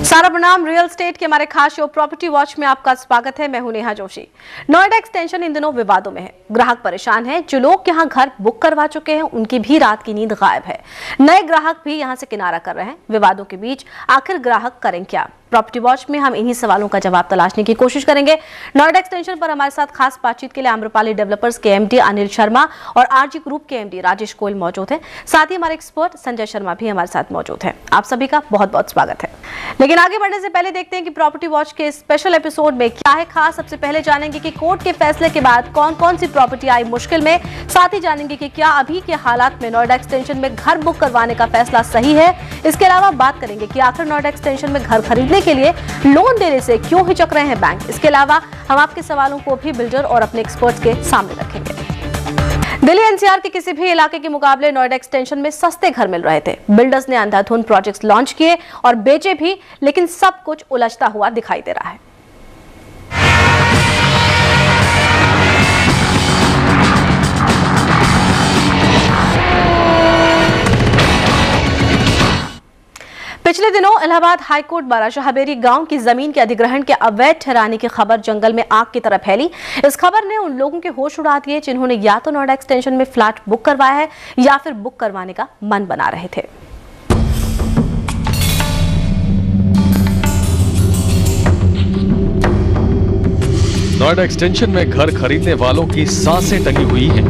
सारा प्रणाम। Real estate के हमारे खास शो प्रॉपर्टी वॉच में आपका स्वागत है। मैं हूं नेहा जोशी। नोएडा एक्सटेंशन इन दिनों विवादों में है। ग्राहक परेशान है। जो लोग यहां घर बुक करवा चुके हैं उनकी भी रात की नींद गायब है। नए ग्राहक भी यहां से किनारा कर रहे हैं। विवादों के बीच आखिर ग्राहक करें क्या? प्रॉपर्टी वॉच में हम इन्हीं सवालों का जवाब तलाशने की कोशिश करेंगे। नोएडा एक्सटेंशन पर हमारे साथ खास बातचीत के लिए आम्रपाली डेवलपर्स के एमडी अनिल शर्मा और आरजी ग्रुप के एमडी राजेश गोयल मौजूद हैं। साथ ही हमारे एक्सपर्ट संजय शर्मा भी हमारे साथ मौजूद हैं। आप सभी का बहुत बहुत स्वागत है। लेकिन आगे बढ़ने से पहले देखते हैं कि प्रॉपर्टी वॉच के स्पेशल एपिसोड में क्या है खास। सबसे पहले जानेंगे कि कोर्ट के फैसले के बाद कौन कौन सी प्रॉपर्टी आई मुश्किल में। साथ ही जानेंगे कि क्या अभी के हालात में नोएडा एक्सटेंशन में घर बुक करवाने का फैसला सही है। इसके अलावा बात करेंगे कि आखिर नोएडा एक्सटेंशन में घर खरीदने के लिए लोन देने से क्यों हिचक रहे हैं बैंक। इसके अलावा हम आपके सवालों को भी बिल्डर और अपने एक्सपर्ट्स के सामने रखेंगे। दिल्ली एनसीआर के किसी भी इलाके के मुकाबले नोएडा एक्सटेंशन में सस्ते घर मिल रहे थे। बिल्डर्स ने अंधाधुंध प्रोजेक्ट्स लॉन्च किए और बेचे भी, लेकिन सब कुछ उलझता हुआ दिखाई दे रहा है। पिछले दिनों इलाहाबाद हाईकोर्ट द्वारा शाहबेरी गांव की जमीन के अधिग्रहण के अवैध ठहराने की खबर जंगल में आग की तरह फैली। इस खबर ने उन लोगों के होश उड़ा दिए जिन्होंने या तो नोएडा एक्सटेंशन में फ्लैट बुक करवाया है या फिर बुक करवाने का मन बना रहे थे। नोएडा एक्सटेंशन में घर खरीदने वालों की सांसें टंगी हुई हैं।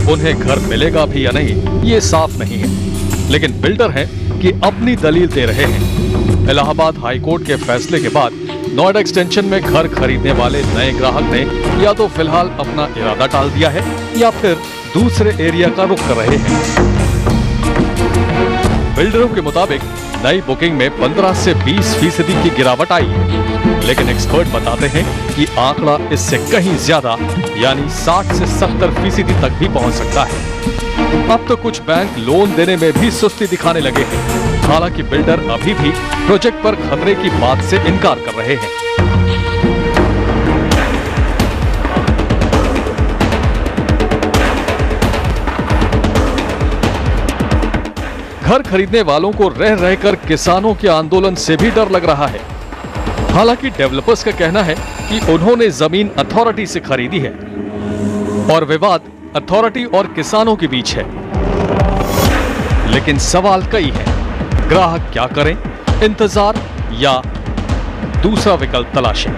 उन्हें घर मिलेगा भी या नहीं ये साफ नहीं है, लेकिन बिल्डर हैं कि अपनी दलील दे रहे हैं। इलाहाबाद हाईकोर्ट के फैसले के बाद नोएडा एक्सटेंशन में घर खरीदने वाले नए ग्राहक ने या तो फिलहाल अपना इरादा टाल दिया है या फिर दूसरे एरिया का रुख कर रहे हैं। बिल्डरों के मुताबिक नई बुकिंग में 15 से 20% की गिरावट आई है, लेकिन एक्सपर्ट बताते हैं कि आंकड़ा इससे कहीं ज्यादा यानी 60 से 70% तक भी पहुंच सकता है। अब तो कुछ बैंक लोन देने में भी सुस्ती दिखाने लगे हैं। हालांकि बिल्डर अभी भी प्रोजेक्ट पर खतरे की बात से इनकार कर रहे हैं। घर खरीदने वालों को रह रहकर किसानों के आंदोलन से भी डर लग रहा है। हालांकि डेवलपर्स का कहना है कि उन्होंने जमीन अथॉरिटी से खरीदी है और विवाद अथॉरिटी और किसानों के बीच है। लेकिन सवाल कई हैं। ग्राहक क्या करें? इंतजार या दूसरा विकल्प तलाशें?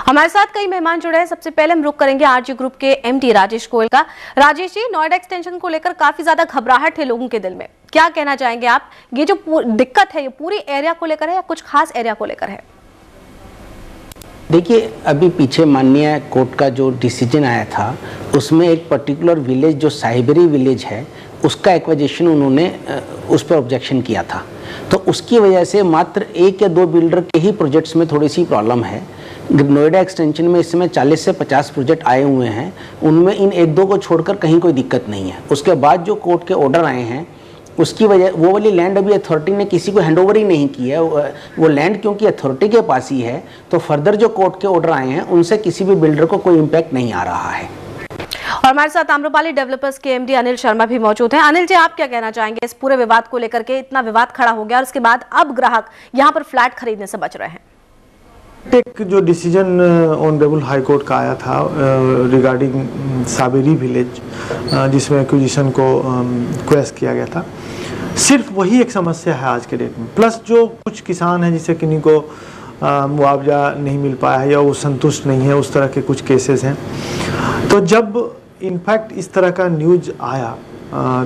हमारे साथ कई मेहमान जुड़े हैं। सबसे पहले हम रुक करेंगे आरजी ग्रुप के एमडी राजेश गोयल का। राजेश जी, नोएडा एक्सटेंशन को लेकर काफी ज्यादा घबराहट है लोगों के दिल में, क्या कहना चाहेंगे आप? ये जो दिक्कत है ये पूरी एरिया को लेकर है या कुछ खास एरिया को लेकर है? देखिए, अभी पीछे माननीय कोर्ट का जो डिसीजन आया था उसमें एक पर्टिकुलर विलेज जो साहिबेरी विलेज है उसका एक्विजिशन उन्होंने उस पर ऑब्जेक्शन किया था। तो उसकी वजह से मात्र 1 या 2 बिल्डर के ही प्रोजेक्ट्स में थोड़ी सी प्रॉब्लम है। नोएडा एक्सटेंशन में इस समय 40 से 50 प्रोजेक्ट आए हुए हैं, उनमें इन 1-2 को छोड़कर कहीं कोई दिक्कत नहीं है। उसके बाद जो कोर्ट के ऑर्डर आए हैं उसकी वजह वो वाली लैंड अभी अथॉरिटी ने किसी को हैंडओवर ही नहीं की है। वो लैंड क्योंकि अथॉरिटी के पास ही है, तो फर्दर जो कोर्ट के ऑर्डर आए हैं उनसे किसी भी बिल्डर को कोई इम्पैक्ट नहीं आ रहा है। और हमारे साथ आम्रपाली डेवलपर्स के एमडी अनिल शर्मा भी मौजूद हैं। अनिल जी, आप क्या कहना चाहेंगे इस पूरे विवाद को लेकर के? इतना विवाद खड़ा हो गया और उसके बाद अब ग्राहक यहाँ पर फ्लैट खरीदने से बच रहे हैं। एक जो डिसीजन ऑनरेबल हाई कोर्ट का आया था रिगार्डिंग साबेरी विलेज, जिसमें एक्विजिशन को क्वेश्चन किया गया था, सिर्फ वही एक समस्या है आज के डेट में। प्लस जो कुछ किसान हैं जिसे किन्हीं को मुआवजा नहीं मिल पाया है या वो संतुष्ट नहीं है, उस तरह के कुछ केसेस हैं। तो जब इनफैक्ट इस तरह का न्यूज़ आया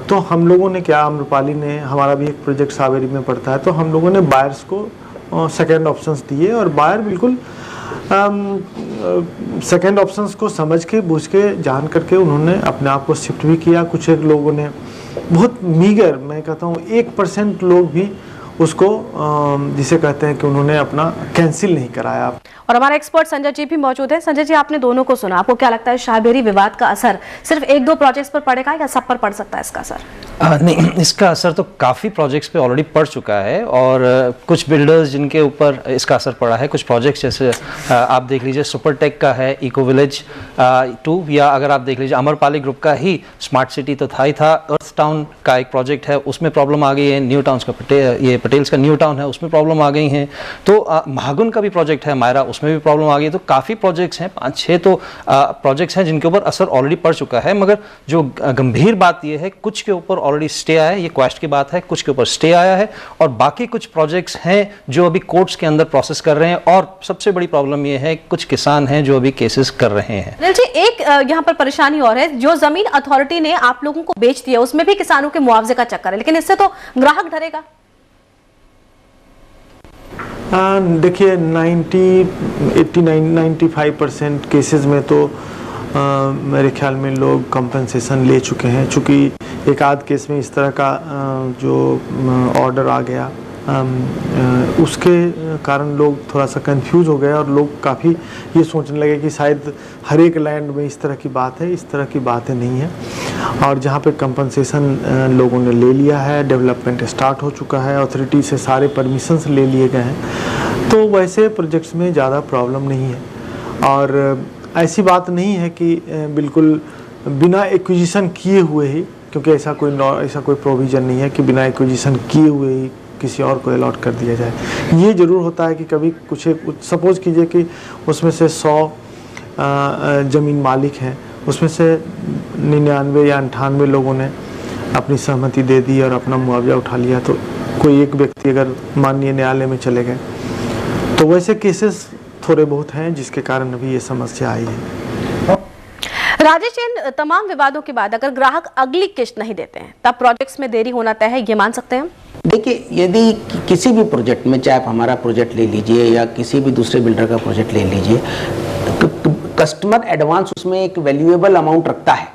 तो हम लोगों ने क्या, आम्रपाली ने, हमारा भी एक प्रोजेक्ट साबेरी में पड़ता है, तो हम लोगों ने बायर्स को सेकेंड ऑप्शंस दिए और बायर बिल्कुल सेकेंड ऑप्शंस को समझ के बूझ के जान करके उन्होंने अपने आप को शिफ्ट भी किया। कुछ एक लोगों ने बहुत मीगर, मैं कहता हूँ 1% लोग भी उसको जिसे कहते हैं कि उन्होंने अपना कैंसिल नहीं कराया। और हमारे एक्सपर्ट संजय जी भी मौजूद हैं। संजय जी, आपने दोनों को सुना, आपको क्या लगता है शाहबेरी विवाद का असर सिर्फ 1-2 प्रोजेक्ट्स पर पड़ेगा या सब पर पड़ सकता है इसका असर? नहीं, इसका असर तो काफ़ी प्रोजेक्ट्स पे ऑलरेडी पड़ चुका है और कुछ बिल्डर्स जिनके ऊपर इसका असर पड़ा है, कुछ प्रोजेक्ट्स जैसे आप देख लीजिए सुपरटेक का है, इको विलेज 2, या अगर आप देख लीजिए अमरपाली ग्रुप का ही स्मार्ट सिटी तो था ही था, अर्थ टाउन का एक प्रोजेक्ट है उसमें प्रॉब्लम आ गई है, न्यू टाउन्स का पटेल्स का न्यू टाउन है उसमें प्रॉब्लम आ गई है, तो महागुन का भी प्रोजेक्ट है मायरा उसमें भी प्रॉब्लम आ गई है। तो काफ़ी प्रोजेक्ट्स हैं, 5-6 तो प्रोजेक्ट्स हैं जिनके ऊपर असर ऑलरेडी पड़ चुका है। मगर जो गंभीर बात यह है, कुछ के ऊपर ऑलरेडी स्टे आया है, ये क्वेस्ट की बात है, कुछ के ऊपर स्टे आया है और बाकी कुछ प्रोजेक्ट्स हैं जो अभी कोर्ट्स के अंदर प्रोसेस कर रहे हैं। और सबसे बड़ी प्रॉब्लम ये है कुछ किसान हैं जो अभी केसेस कर रहे हैं। अनिल जी, एक यहाँ पर परेशानी और है, जो जमीन अथॉरिटी ने आप लोगों को बेच दिया उसमें भी किसानों के मुआवजे का चक्कर है, लेकिन इससे तो ग्राहक डरेगा। देखिए 90-85% केसेस में तो मेरे ख्याल में लोग कंपनसेशन ले चुके हैं। चूँकि एक आध केस में इस तरह का जो ऑर्डर आ गया उसके कारण लोग थोड़ा सा कंफ्यूज हो गए और लोग काफ़ी ये सोचने लगे कि शायद हर एक लैंड में इस तरह की बात है, इस तरह की बातें नहीं है। और जहाँ पे कंपनसेशन लोगों ने ले लिया है, डेवलपमेंट स्टार्ट हो चुका है, अथॉरिटी से सारे परमिशंस ले लिए गए हैं, तो वैसे प्रोजेक्ट्स में ज़्यादा प्रॉब्लम नहीं है। और ऐसी बात नहीं है कि बिल्कुल बिना एक्विजिशन किए हुए ही, क्योंकि ऐसा कोई प्रोविज़न नहीं है कि बिना एक्विजिशन किए हुए ही किसी और को अलॉट कर दिया जाए। ये ज़रूर होता है कि कभी कुछ सपोज कीजिए कि उसमें से 100 ज़मीन मालिक हैं, उसमें से 99 या 98 लोगों ने अपनी सहमति दे दी और अपना मुआवजा उठा लिया, तो कोई एक व्यक्ति अगर माननीय न्यायालय में चले गए, तो वैसे केसेस थोड़े बहुत हैं जिसके कारण अभी ये समस्या आई है। राजेश, इन तमाम विवादों के बाद अगर ग्राहक अगली किस्त नहीं देते हैं तब प्रोजेक्ट्स में देरी होना तय है, ये मान सकते हैं हम? देखिए, यदि किसी भी प्रोजेक्ट में, चाहे आप हमारा प्रोजेक्ट ले लीजिए या किसी भी दूसरे बिल्डर का प्रोजेक्ट ले लीजिए, कस्टमर एडवांस उसमें एक वैल्यूएबल अमाउंट रखता है,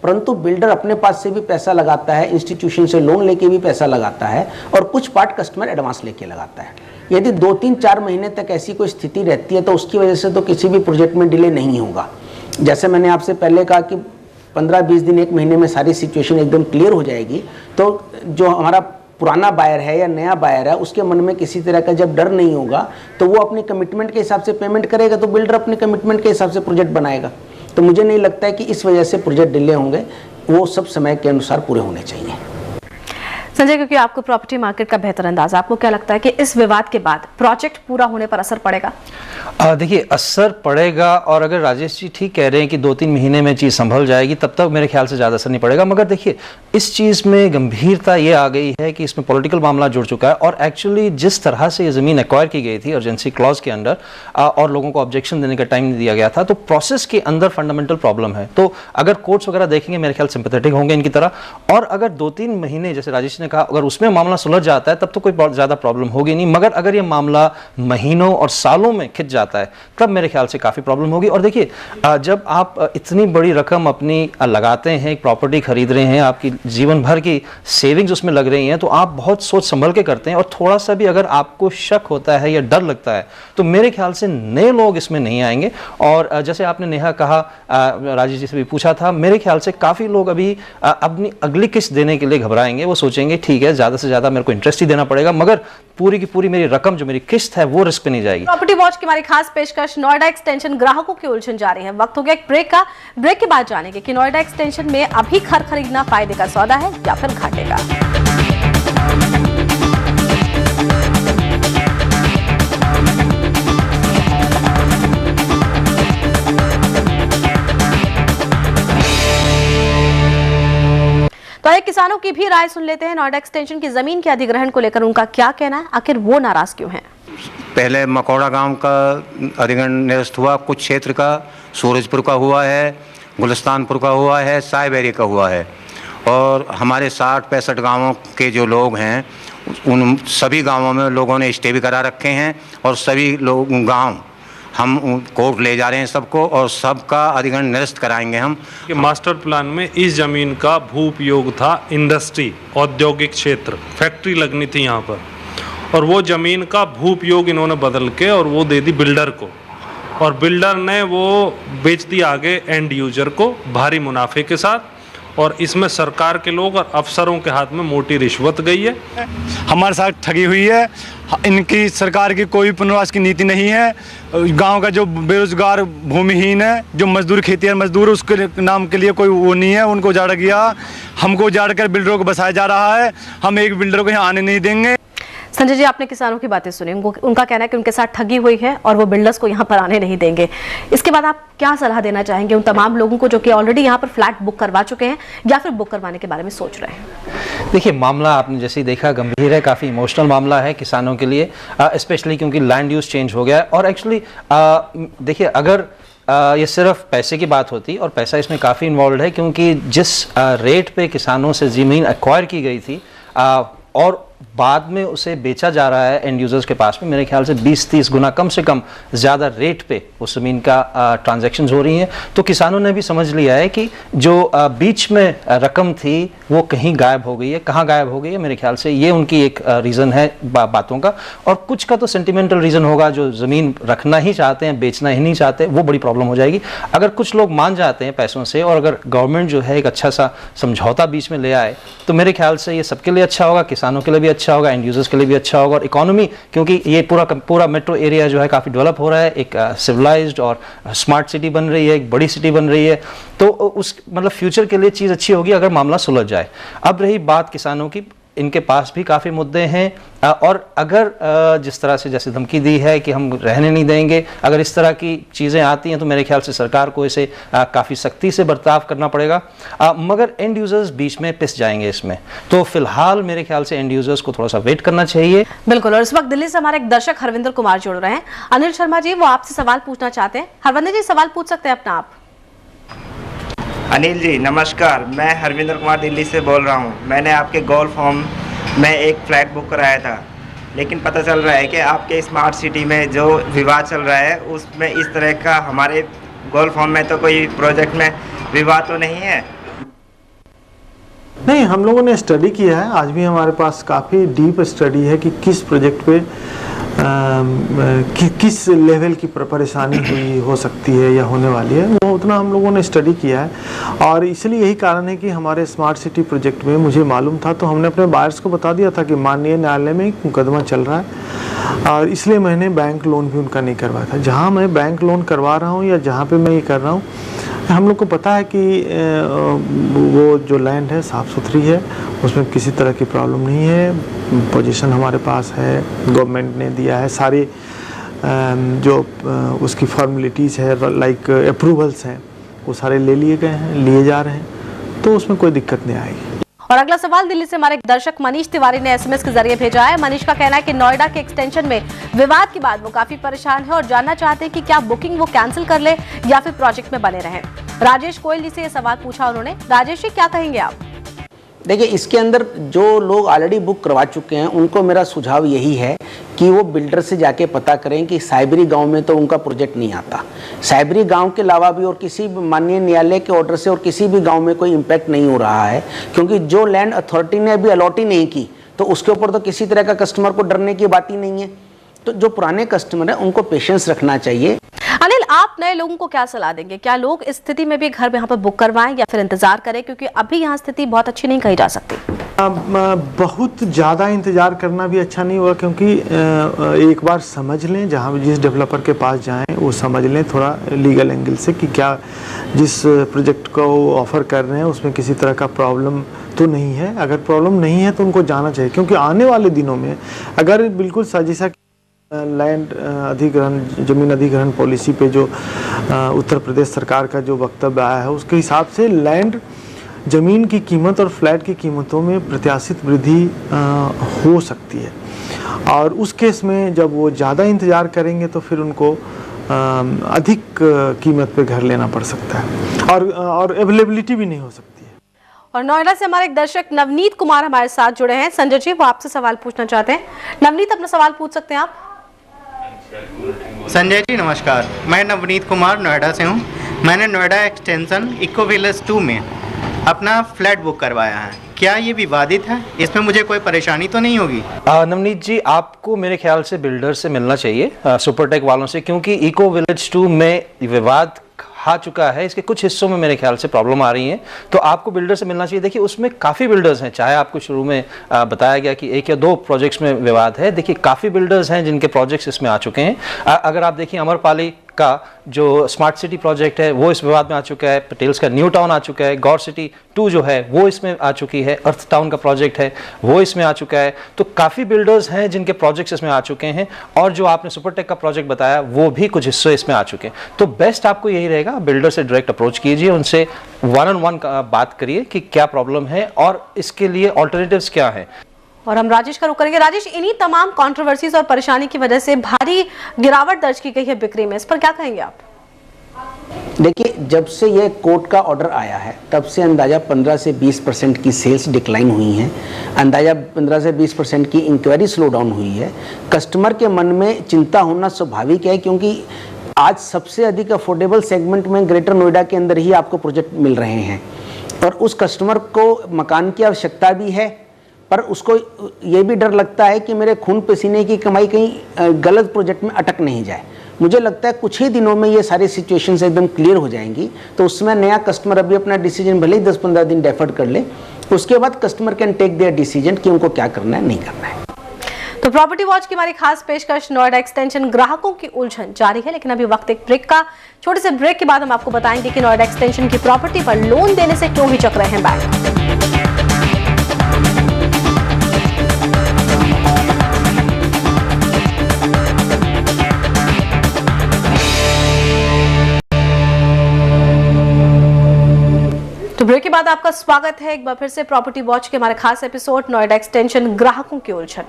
परंतु बिल्डर अपने पास से भी पैसा लगाता है, इंस्टीट्यूशन से लोन लेके भी पैसा लगाता है और कुछ पार्ट कस्टमर एडवांस लेके लगाता है। यदि 2-3-4 महीने तक ऐसी कोई स्थिति रहती है तो उसकी वजह से तो किसी भी प्रोजेक्ट में डिले नहीं होगा। जैसे मैंने आपसे पहले कहा कि 15-20 दिन, 1 महीने में सारी सिचुएशन एकदम क्लियर हो जाएगी, तो जो हमारा पुराना बायर है या नया बायर है उसके मन में किसी तरह का जब डर नहीं होगा तो वो अपनी कमिटमेंट के हिसाब से पेमेंट करेगा, तो बिल्डर अपने कमिटमेंट के हिसाब से प्रोजेक्ट बनाएगा। तो मुझे नहीं लगता है कि इस वजह से प्रोजेक्ट डिले होंगे, वो सब समय के अनुसार पूरे होने चाहिए। संजय, क्योंकि आपको प्रॉपर्टी मार्केट का बेहतर अंदाजा, आपको क्या लगता है कि इस विवाद के बाद प्रोजेक्ट पूरा होने पर असर पड़ेगा? देखिए, असर पड़ेगा और अगर राजेश जी ठीक कह रहे हैं कि 2-3 महीने में चीज़ संभल जाएगी तब तक मेरे ख्याल से ज़्यादा असर नहीं पड़ेगा। मगर देखिए, इस चीज़ में गंभीरता ये आ गई है कि इसमें पॉलिटिकल मामला जुड़ चुका है और एक्चुअली जिस तरह से ये ज़मीन एक्वायर की गई थी अर्जेंसी क्लॉज के अंडर और लोगों को ऑब्जेक्शन देने का टाइम नहीं दिया गया था, तो प्रोसेस के अंदर फंडामेंटल प्रॉब्लम है। तो अगर कोर्ट्स वगैरह देखेंगे मेरे ख्याल सिंपैथेटिक होंगे इनकी तरह, और अगर 2-3 महीने जैसे राजेश ने कहा अगर उसमें मामला सुलझ जाता है तब तो कोई बहुत ज़्यादा प्रॉब्लम होगी नहीं। मगर अगर ये मामला महीनों और सालों में खिंच जाता है तब मेरे ख्याल से काफ़ी प्रॉब्लम होगी। और देखिए, जब आप इतनी बड़ी रकम अपनी लगाते हैं, एक प्रॉपर्टी खरीद रहे हैं, आपकी जीवन भर की सेविंग्स उसमें लग रही हैं, तो आप बहुत सोच संभल के करते हैं। और थोड़ा सा भी अगर आपको शक होता है या डर लगता है तो मेरे ख्याल से नए लोग इसमें नहीं आएंगे। और जैसे आपने नेहा कहा, राजेश जी से भी पूछा था, मेरे ख्याल से काफ़ी लोग अभी अपनी अगली किस्त देने के लिए घबराएंगे। वो सोचेंगे ठीक है, ज़्यादा से ज़्यादा मेरे को इंटरेस्ट ही देना पड़ेगा, मगर पूरी की पूरी मेरी रकम जो मेरी किस्त है वो रिस्क पे नहीं जाएगी। प्रॉपर्टी वॉच की हमारी खास पेशकश, नोएडा एक्सटेंशन ग्राहकों की उलझन जारी है। वक्त हो गया एक ब्रेक का। ब्रेक के बाद जानेंगे कि नोएडा एक्सटेंशन में अभी घर खरीदना फायदे का सौदा है या फिर घाटे का। तो एक किसानों की भी राय सुन लेते हैं। नोएडा एक्सटेंशन की जमीन के अधिग्रहण को लेकर उनका क्या कहना है, आखिर वो नाराज क्यों हैं? पहले मकौड़ा गांव का अधिग्रहण निरस्त हुआ, कुछ क्षेत्र का सूरजपुर का हुआ है, गुलिस्तानपुर का हुआ है, सायबेरी का हुआ है, और हमारे 60-65 गांवों के जो लोग हैं उन सभी गांवों में लोगों ने स्टे भी करा रखे हैं और सभी लोग गांव हम कोर्ट ले जा रहे हैं सबको और सबका अधिग्रहण निरस्त कराएंगे हम। मास्टर प्लान में इस जमीन का भू उपयोग था इंडस्ट्री, औद्योगिक क्षेत्र, फैक्ट्री लगनी थी यहाँ पर, और वो ज़मीन का भूपयोग इन्होंने बदल के और वो दे दी बिल्डर को, और बिल्डर ने वो बेच दिया आगे एंड यूजर को भारी मुनाफे के साथ, और इसमें सरकार के लोग और अफसरों के हाथ में मोटी रिश्वत गई है। हमारे साथ ठगी हुई है। इनकी सरकार की कोई पुनर्वास की नीति नहीं है। गांव का जो बेरोजगार भूमिहीन है, जो मजदूर खेतिहर मजदूर, उसके नाम के लिए कोई वो नहीं है। उनको उजाड़ा गया, हमको उजाड़ कर बिल्डरों को बसाया जा रहा है। हम एक बिल्डर को यहाँ आने नहीं देंगे। संजय जी, आपने किसानों की बातें सुनी, उनका कहना है कि उनके साथ ठगी हुई है और वो बिल्डर्स को यहाँ पर आने नहीं देंगे। इसके बाद आप क्या सलाह देना चाहेंगे उन तमाम लोगों को जो कि ऑलरेडी यहाँ पर फ्लैट बुक करवा चुके हैं या फिर बुक करवाने के बारे में सोच रहे हैं? देखिए, मामला आपने जैसे ही देखा गंभीर है, काफ़ी इमोशनल मामला है किसानों के लिए, स्पेशली क्योंकि लैंड यूज चेंज हो गया है। और एक्चुअली देखिए, अगर ये सिर्फ पैसे की बात होती, और पैसा इसमें काफ़ी इन्वॉल्व है, क्योंकि जिस रेट पे किसानों से ज़मीन एक्वायर की गई थी और बाद में उसे बेचा जा रहा है एंड यूजर्स के पास में, मेरे ख्याल से 20-30 गुना कम से कम ज़्यादा रेट पे उस ज़मीन का ट्रांजैक्शंस हो रही हैं। तो किसानों ने भी समझ लिया है कि जो बीच में रकम थी वो कहीं गायब हो गई है। कहाँ गायब हो गई है, मेरे ख्याल से ये उनकी एक रीज़न है बातों का। और कुछ का तो सेंटिमेंटल रीज़न होगा, जो ज़मीन रखना ही चाहते हैं, बेचना ही नहीं चाहते, वो बड़ी प्रॉब्लम हो जाएगी। अगर कुछ लोग मान जाते हैं पैसों से, और अगर गवर्नमेंट जो है एक अच्छा सा समझौता बीच में ले आए, तो मेरे ख्याल से ये सबके लिए अच्छा होगा, किसानों के लिए भी अच्छा होगा, एंड यूजर्स के लिए भी अच्छा होगा, और इकोनॉमी, क्योंकि ये पूरा मेट्रो एरिया जो है काफ़ी डेवलप हो रहा है, एक सिविलाइज्ड और स्मार्ट सिटी बन रही है, एक बड़ी सिटी बन रही है। तो उस मतलब फ्यूचर के लिए चीज़ अच्छी होगी अगर मामला सुलझ जाए। अब रही बात किसानों की, इनके पास भी काफ़ी मुद्दे हैं, और अगर जिस तरह से जैसे धमकी दी है कि हम रहने नहीं देंगे, अगर इस तरह की चीज़ें आती हैं तो मेरे ख्याल से सरकार को इसे काफ़ी सख्ती से बर्ताव करना पड़ेगा। मगर एंड यूजर्स बीच में पिस जाएंगे इसमें, तो फिलहाल मेरे ख्याल से एंड यूजर्स को थोड़ा सा वेट करना चाहिए। बिल्कुल। और इस वक्त दिल्ली से हमारे एक दर्शक हरविंदर कुमार जुड़ रहे हैं। अनिल शर्मा जी, वो आपसे सवाल पूछना चाहते हैं। हरविंदर जी, सवाल पूछ सकते हैं अपना आप। अनिल जी नमस्कार, मैं हरविंदर कुमार दिल्ली से बोल रहा हूँ। मैंने आपके गोल्फ होम में एक फ्लैट बुक कराया था, लेकिन पता चल रहा है कि आपके स्मार्ट सिटी में जो विवाद चल रहा है उसमें इस तरह का हमारे गोल्फ होम में तो कोई प्रोजेक्ट में विवाद तो नहीं है? नहीं, हम लोगों ने स्टडी किया है। आज भी हमारे पास काफ़ी डीप स्टडी है कि किस प्रोजेक्ट पे किस लेवल की परेशानी हुई हो सकती है या होने वाली है, वो उतना हम लोगों ने स्टडी किया है। और इसलिए यही कारण है कि हमारे स्मार्ट सिटी प्रोजेक्ट में मुझे मालूम था, तो हमने अपने बायर्स को बता दिया था कि माननीय न्यायालय में एक मुकदमा चल रहा है, और इसलिए मैंने बैंक लोन भी उनका नहीं करवाया था। जहाँ मैं बैंक लोन करवा रहा हूँ या जहाँ पे मैं ये कर रहा हूँ, हम लोग को पता है कि वो जो लैंड है साफ़ सुथरी है, उसमें किसी तरह की प्रॉब्लम नहीं है। पोजीशन हमारे पास है, गवर्नमेंट ने दिया है, सारे जो उसकी फॉर्मेलिटीज़ है, लाइक अप्रूवल्स हैं, वो सारे ले लिए गए हैं, लिए जा रहे हैं, तो उसमें कोई दिक्कत नहीं आएगी। और अगला सवाल दिल्ली से हमारे एक दर्शक मनीष तिवारी ने एसएमएस के जरिए भेजा है। मनीष का कहना है कि नोएडा के एक्सटेंशन में विवाद के बाद वो काफी परेशान है और जानना चाहते हैं कि क्या बुकिंग वो कैंसिल कर ले या फिर प्रोजेक्ट में बने रहें। राजेश कोयल जी से ये सवाल पूछा उन्होंने। राजेश जी, क्या कहेंगे आप? देखिए, इसके अंदर जो लोग ऑलरेडी बुक करवा चुके हैं उनको मेरा सुझाव यही है कि वो बिल्डर से जाके पता करें कि साइबरी गांव में तो उनका प्रोजेक्ट नहीं आता। साइबरी गांव के अलावा भी और किसी भी माननीय न्यायालय के ऑर्डर से और किसी भी गांव में कोई इम्पैक्ट नहीं हो रहा है, क्योंकि जो लैंड अथॉरिटी ने अभी अलॉट ही नहीं की तो उसके ऊपर तो किसी तरह का कस्टमर को डरने की बात ही नहीं है। तो जो पुराने कस्टमर है उनको पेशेंस रखना चाहिए। अनिल, आप नए लोगों को क्या सलाह देंगे? क्या लोग इस स्थिति में भी घर यहाँ पर बुक करवाएं या फिर इंतजार करें, क्योंकि अभी यहाँ स्थिति बहुत अच्छी नहीं कही जा सकती? बहुत ज़्यादा इंतज़ार करना भी अच्छा नहीं होगा, क्योंकि एक बार समझ लें, जहाँ जिस डेवलपर के पास जाएं वो समझ लें थोड़ा लीगल एंगल से कि क्या जिस प्रोजेक्ट को ऑफ़र कर रहे हैं उसमें किसी तरह का प्रॉब्लम तो नहीं है। अगर प्रॉब्लम नहीं है तो उनको जाना चाहिए, क्योंकि आने वाले दिनों में अगर बिल्कुल साजिशा लैंड अधिग्रहण, जमीन अधिग्रहण पॉलिसी पे जो उत्तर प्रदेश सरकार का जो वक्तव्य आया है उसके हिसाब से लैंड ज़मीन की कीमत और फ्लैट की कीमतों में प्रत्याशित वृद्धि हो सकती है, और उस केस में जब वो ज़्यादा इंतज़ार करेंगे तो फिर उनको अधिक कीमत पे घर लेना पड़ सकता है और अवेलेबिलिटी भी नहीं हो सकती है। और नोएडा से हमारे एक दर्शक नवनीत कुमार हमारे साथ जुड़े हैं। संजय जी, वो आपसे सवाल पूछना चाहते हैं। नवनीत, अपना सवाल पूछ सकते हैं आप। संजय जी नमस्कार, मैं नवनीत कुमार नोएडा से हूँ। मैंने नोएडा एक्सटेंशन इको विलेज 2 में अपना फ्लैट बुक करवाया है। क्या ये विवादित है? इसमें मुझे कोई परेशानी तो नहीं होगी? नवनीत जी, आपको मेरे ख्याल से बिल्डर से मिलना चाहिए, सुपरटेक वालों से, क्योंकि इको विलेज 2 में विवाद आ चुका है। इसके कुछ हिस्सों में मेरे ख्याल से प्रॉब्लम आ रही है, तो आपको बिल्डर से मिलना चाहिए। देखिए, उसमें काफ़ी बिल्डर्स हैं, चाहे आपको शुरू में बताया गया कि 1 या 2 प्रोजेक्ट्स में विवाद है। देखिए, काफ़ी बिल्डर्स हैं जिनके प्रोजेक्ट्स इसमें आ चुके हैं। अगर आप देखिए, अमरपाली का जो स्मार्ट सिटी प्रोजेक्ट है वो इस विवाद में आ चुका है, पटेल्स का न्यू टाउन आ चुका है, गौर सिटी 2 जो है वो इसमें आ चुकी है, अर्थ टाउन का प्रोजेक्ट है वो इसमें आ चुका है। तो काफ़ी बिल्डर्स हैं जिनके प्रोजेक्ट्स इसमें आ चुके हैं, और जो आपने सुपरटेक का प्रोजेक्ट बताया वो भी कुछ हिस्से इसमें आ चुके हैं। तो बेस्ट आपको यही रहेगा, बिल्डर से डायरेक्ट अप्रोच कीजिए, उनसे 1-on-1 बात करिए कि क्या प्रॉब्लम है और इसके लिए ऑल्टरनेटिव्स क्या हैं। और हम राजेश का रुख करेंगे। राजेश, इन्हीं तमाम कंट्रोवर्सीज और परेशानी की वजह से भारी गिरावट दर्ज की गई है बिक्री में, इस पर क्या कहेंगे आप? देखिए, जब से ये कोर्ट का ऑर्डर आया है तब से अंदाजा 15 से 20% की सेल्स डिक्लाइन हुई हैं। अंदाजा 15 से 20% की इंक्वायरी स्लो डाउन हुई है। कस्टमर के मन में चिंता होना स्वाभाविक है, क्योंकि आज सबसे अधिक अफोर्डेबल सेगमेंट में ग्रेटर नोएडा के अंदर ही आपको प्रोजेक्ट मिल रहे हैं, और उस कस्टमर को मकान की आवश्यकता भी है, पर उसको ये भी डर लगता है कि मेरे खून पसीने की कमाई कहीं गलत प्रोजेक्ट में अटक नहीं जाए। मुझे लगता है कुछ ही दिनों में ये सारी सिचुएशंस एकदम क्लियर हो जाएंगी, तो उसमें नया कस्टमर अभी अपना डिसीजन भले ही 10-15 दिन डेफर्ड कर ले, उसके बाद customer can take their decision कि उनको क्या करना है, नहीं करना है। तो प्रॉपर्टी वॉच की हमारी खास पेशकश नोएडा एक्सटेंशन ग्राहकों की उलझन जारी है, लेकिन अभी वक्त एक ब्रेक का। छोटे से ब्रेक के बाद हम आपको बताएंगे कि नोएडा एक्सटेंशन की प्रॉपर्टी पर लोन देने से क्यों हिचक रहे हैं बैंक। तो ब्रेक के बाद आपका स्वागत है एक बार फिर से प्रॉपर्टी वॉच के हमारे खास एपिसोड नोएडा एक्सटेंशन ग्राहकों की उलझन।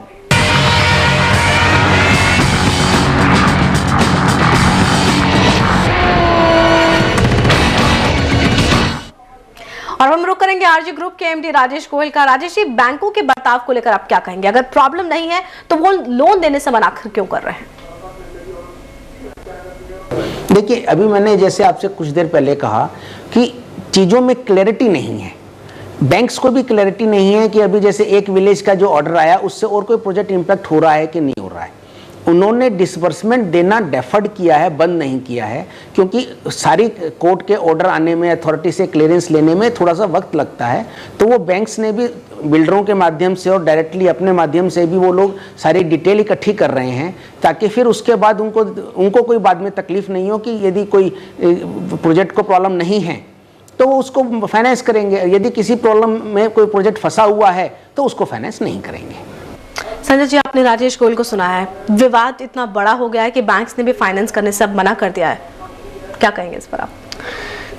और हम रुक करेंगे आरजी ग्रुप के एमडी राजेश गोयल का। राजेश जी, बैंकों के बर्ताव को लेकर आप क्या कहेंगे? अगर प्रॉब्लम नहीं है तो वो लोन देने से मना क्यों कर रहे हैं? देखिए, अभी मैंने जैसे आपसे कुछ देर पहले कहा कि चीज़ों में क्लैरिटी नहीं है, बैंक्स को भी क्लैरिटी नहीं है कि अभी जैसे एक विलेज का जो ऑर्डर आया उससे और कोई प्रोजेक्ट इम्पैक्ट हो रहा है कि नहीं हो रहा है। उन्होंने डिसबर्समेंट देना डेफर्ड किया है, बंद नहीं किया है, क्योंकि सारी कोर्ट के ऑर्डर आने में, अथॉरिटी से क्लियरेंस लेने में थोड़ा सा वक्त लगता है। तो वो बैंक्स ने भी बिल्डरों के माध्यम से और डायरेक्टली अपने माध्यम से भी वो लोग सारी डिटेल इकट्ठी कर रहे हैं, ताकि फिर उसके बाद उनको कोई बाद में तकलीफ नहीं हो कि यदि कोई प्रोजेक्ट को प्रॉब्लम नहीं है तो वो उसको फाइनेंस करेंगे, यदि किसी प्रॉब्लम में कोई प्रोजेक्ट फंसा हुआ है तो उसको फाइनेंस नहीं करेंगे। संजय जी, आपने राजेश गोयल को सुना है, विवाद इतना बड़ा हो गया है कि बैंक्स ने भी फाइनेंस करने से अब मना कर दिया है, क्या कहेंगे इस पर आप?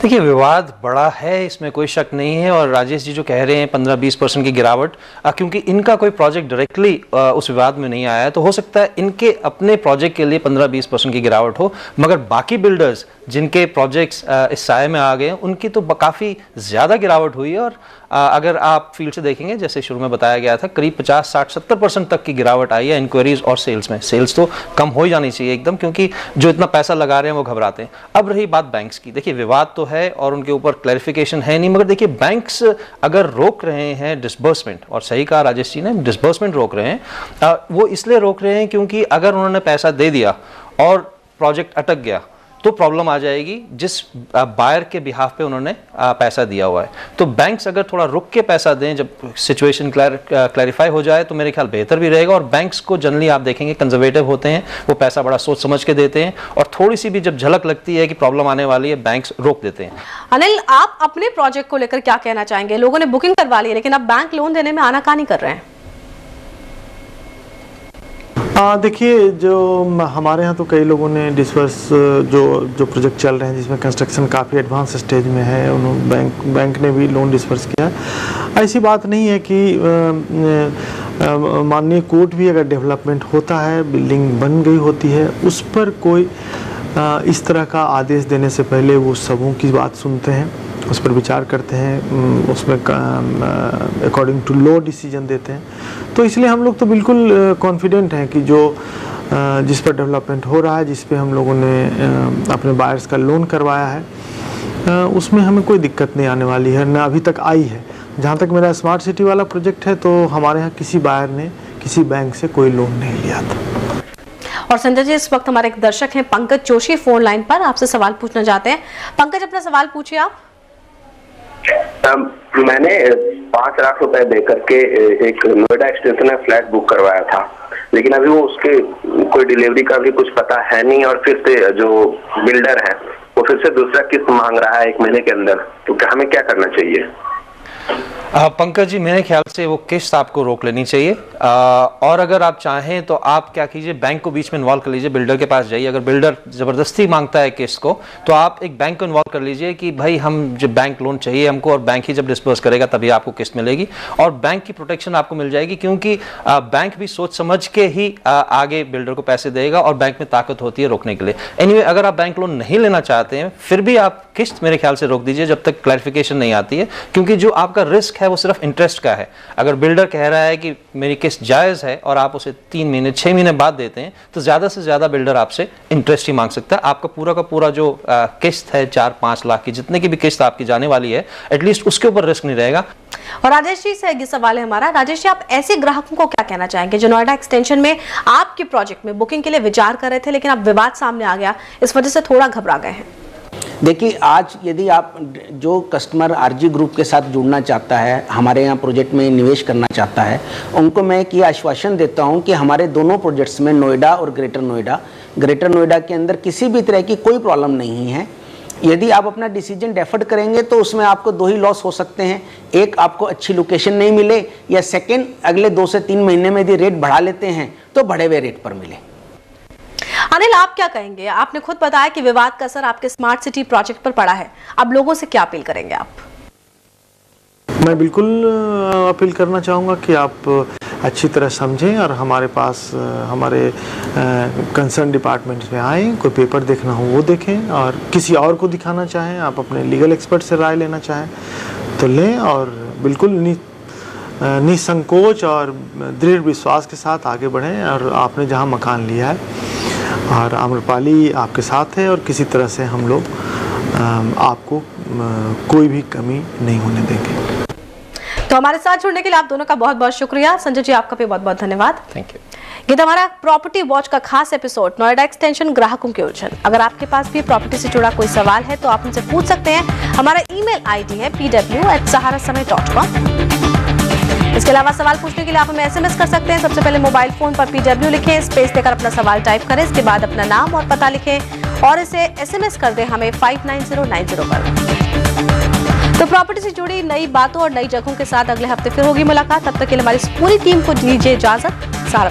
देखिए, विवाद बड़ा है, इसमें कोई शक नहीं है। और राजेश जी जो कह रहे हैं 15-20% की गिरावट, क्योंकि इनका कोई प्रोजेक्ट डायरेक्टली उस विवाद में नहीं आया है, तो हो सकता है इनके अपने प्रोजेक्ट के लिए 15-20% की गिरावट हो, मगर बाकी बिल्डर्स जिनके प्रोजेक्ट्स इस साये में आ गए हैं उनकी तो काफ़ी ज़्यादा गिरावट हुई है। और अगर आप फील्ड से देखेंगे, जैसे शुरू में बताया गया था, करीब 50-60-70% तक की गिरावट आई है इंक्वायरीज और सेल्स में। सेल्स तो कम हो ही जानी चाहिए एकदम, क्योंकि जो इतना पैसा लगा रहे हैं वो घबराते हैं। अब रही बात बैंक्स की, देखिए विवाद तो है और उनके ऊपर क्लैरिफिकेशन है नहीं, मगर देखिए बैंक्स अगर रोक रहे हैं डिसबर्समेंट, और सही कहा राजेश जी ने, डिसबर्समेंट रोक रहे हैं, वो इसलिए रोक रहे हैं क्योंकि अगर उन्होंने पैसा दे दिया और प्रोजेक्ट अटक गया तो प्रॉब्लम आ जाएगी जिस बायर के बिहाफ पे उन्होंने पैसा दिया हुआ है। तो बैंक्स अगर थोड़ा रुक के पैसा दें, जब सिचुएशन क्लैरिफाई हो जाए, तो मेरे ख्याल बेहतर भी रहेगा। और बैंक्स को जनरली आप देखेंगे कंजर्वेटिव होते हैं, वो पैसा बड़ा सोच समझ के देते हैं, और थोड़ी सी भी जब झलक लगती है कि प्रॉब्लम आने वाली है, बैंक्स रोक देते हैं। अनिल, आप अपने प्रोजेक्ट को लेकर क्या कहना चाहेंगे? लोगों ने बुकिंग करवा ली है, लेकिन अब बैंक लोन देने में आनाकानी कर रहे हैं। देखिए, जो हमारे यहाँ तो कई लोगों ने डिसबर्स जो प्रोजेक्ट चल रहे हैं जिसमें कंस्ट्रक्शन काफ़ी एडवांस स्टेज में है, उन्होंने बैंक ने भी लोन डिसबर्स किया। ऐसी बात नहीं है कि माननीय कोर्ट भी अगर डेवलपमेंट होता है, बिल्डिंग बन गई होती है, उस पर कोई इस तरह का आदेश देने से पहले वो सबों की बात सुनते हैं, उस पर विचार करते हैं, उसमें अकॉर्डिंग टू लॉ डिसीजन देते हैं। तो इसलिए हम लोग तो बिल्कुल कॉन्फिडेंट हैं कि जो जिस पर डेवलपमेंट हो रहा है, जिस पे हम लोगों ने अपने बायर्स का लोन करवाया है, उसमें हमें कोई दिक्कत नहीं आने वाली है, ना अभी तक आई है। जहाँ तक मेरा स्मार्ट सिटी वाला प्रोजेक्ट है, तो हमारे यहाँ किसी बायर ने किसी बैंक से कोई लोन नहीं लिया था। और संजय जी, इस वक्त हमारे एक दर्शक हैं पंकज जोशी फोन लाइन पर, आपसे सवाल पूछना चाहते हैं। पंकज, अपना सवाल पूछिए आप। मैंने 5 लाख रुपए देकर के एक नोएडा एक्सटेंशन में फ्लैट बुक करवाया था, लेकिन अभी वो उसके कोई डिलीवरी का भी कुछ पता है नहीं, और फिर से जो बिल्डर है वो फिर से दूसरा किस्त मांग रहा है 1 महीने के अंदर, तो हमें क्या करना चाहिए? पंकज जी, मेरे ख्याल से वो किस्त आपको रोक लेनी चाहिए, और अगर आप चाहें तो आप क्या कीजिए, बैंक को बीच में इन्वॉल्व कर लीजिए, बिल्डर के पास जाइए। अगर बिल्डर जबरदस्ती मांगता है किस्त को, तो आप एक बैंक को इन्वॉल्व कर लीजिए कि भाई हम जब बैंक लोन चाहिए हमको, और बैंक ही जब डिस्पर्स करेगा तभी आपको किस्त मिलेगी, और बैंक की प्रोटेक्शन आपको मिल जाएगी, क्योंकि बैंक भी सोच समझ के ही आगे बिल्डर को पैसे देगा, और बैंक में ताकत होती है रोकने के लिए। एनीवे, अगर आप बैंक लोन नहीं लेना चाहते हैं, फिर भी आप किस्त मेरे ख्याल से रोक दीजिए जब तक क्लैरिफिकेशन नहीं आती है, क्योंकि जो आपका रिस्क है वो सिर्फ इंटरेस्ट का है। अगर बिल्डर कह रहा है कि मेरी किस्त जायज़ है और आप उसे 3 महीने 6 महीने बाद देते हैं, तो ज़्यादा से ज़्यादा बिल्डर आपसे इंटरेस्ट ही मांग सकता है। आपका पूरा का पूरा जो किस्त है 4-5 लाख की, जितने की भी किस्त आपकी जाने वाली है, एटलीस्ट उसके ऊपर रिस्क नहीं रहेगा। और राजेश जी से ये सवाल है हमारा। राजेश जी, आप ऐसे ग्राहकों को क्या कहना चाहेंगे जो नोएडा एक्सटेंशन में आपके प्रोजेक्ट में बुकिंग के लिए विचार कर रहे थे, लेकिन अब विवाद सामने आ गया, इस वजह से थोड़ा घबरा गए हैं? देखिए, आज यदि आप जो कस्टमर आरजी ग्रुप के साथ जुड़ना चाहता है, हमारे यहाँ प्रोजेक्ट में निवेश करना चाहता है, उनको मैं एक ये आश्वासन देता हूँ कि हमारे दोनों प्रोजेक्ट्स में, नोएडा और ग्रेटर नोएडा के अंदर किसी भी तरह की कोई प्रॉब्लम नहीं है। यदि आप अपना डिसीजन डेफर्ड करेंगे तो उसमें आपको 2 ही लॉस हो सकते हैं। एक, आपको अच्छी लोकेशन नहीं मिले, या सेकेंड, अगले 2 से 3 महीने में यदि रेट बढ़ा लेते हैं तो बढ़े हुए रेट पर मिले। अनिल, आप क्या कहेंगे? आपने खुद बताया कि विवाद का असर आपके स्मार्ट सिटी प्रोजेक्ट पर पड़ा है, अब लोगों से क्या अपील करेंगे आप? मैं बिल्कुल अपील करना चाहूँगा कि आप अच्छी तरह समझें और हमारे पास हमारे कंसर्न डिपार्टमेंट्स में आएँ, कोई पेपर देखना हो वो देखें, और किसी और को दिखाना चाहें, आप अपने लीगल एक्सपर्ट से राय लेना चाहें तो लें, और बिल्कुल निसंकोच और दृढ़ विश्वास के साथ आगे बढ़ें। और आपने जहां मकान लिया है और आम्रपाली आपके साथ है, और किसी तरह से हम लोग आपको कोई भी कमी नहीं होने देंगे। तो हमारे साथ जुड़ने के लिए आप दोनों का बहुत बहुत शुक्रिया। संजय जी, आपका भी बहुत बहुत धन्यवाद। Thank you. ये था हमारा प्रॉपर्टी वॉच का खास एपिसोड, नोएडा एक्सटेंशन ग्राहकों की उलझन। अगर आपके पास भी प्रॉपर्टी से जुड़ा कोई सवाल है तो आप हमसे पूछ सकते हैं। हमारा ईमेल आईडी है pw@saharasamay.com। इसके अलावा सवाल पूछने के लिए आप हमें SMS कर सकते हैं। सबसे पहले मोबाइल फोन पर PW लिखें, स्पेस देकर अपना सवाल टाइप करें, इसके बाद अपना नाम और पता लिखें और इसे SMS कर दें हमें 59090 पर। तो प्रॉपर्टी से जुड़ी नई बातों और नई जगहों के साथ अगले हफ्ते फिर होगी मुलाकात। तब तक के लिए हमारी पूरी टीम को दीजिए इजाजत। सारा